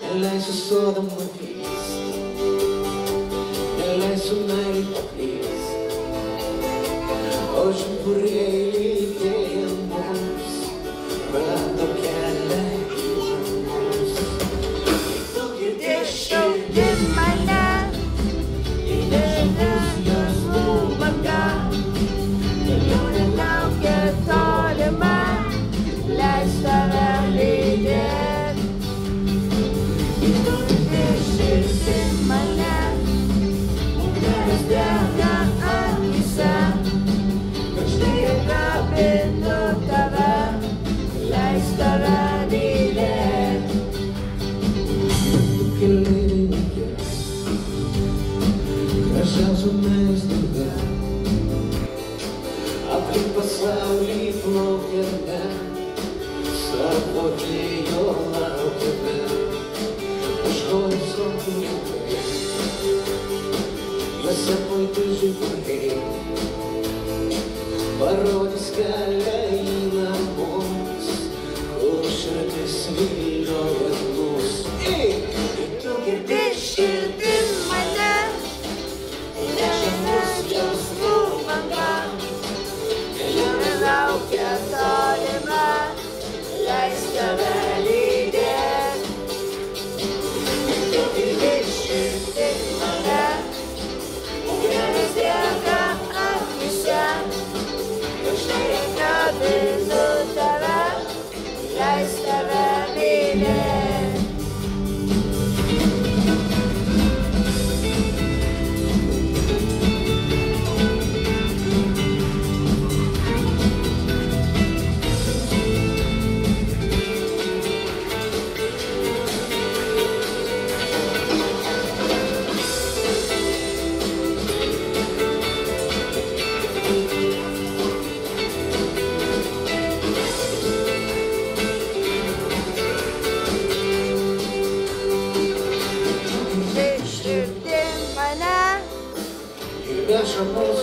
neleisiu sodą paklyst, neleisiu meilį paklyst, o žiburėliai lydėjo mus, rado kelią į namus. Tu girdėk širdim mane, įdėdės jausmų banga, kelionė laukia tolima, leis tave lydėt. Tu girdėk širdim mane, ugnis dega akyse, štai apkabinu tave, leis tave lydėt. Tu keleivininkė, gražiausia meilės drauge, aplink pasaulį plaukiame, savo vėjo laukiame, už horizontų žiburiai, juose puikiai žiburiai, parodys kelią į namus, kur širdis vilioja mus. Tu girdėk širdim mane, neša mus jausmų banga, kelionė laukia tolima, leis tave lydėt. Tu girdėk širdim mane, ugnis dega akyse, štai apkabinu tave, leis tave lydėt. Širdim mane, neša mus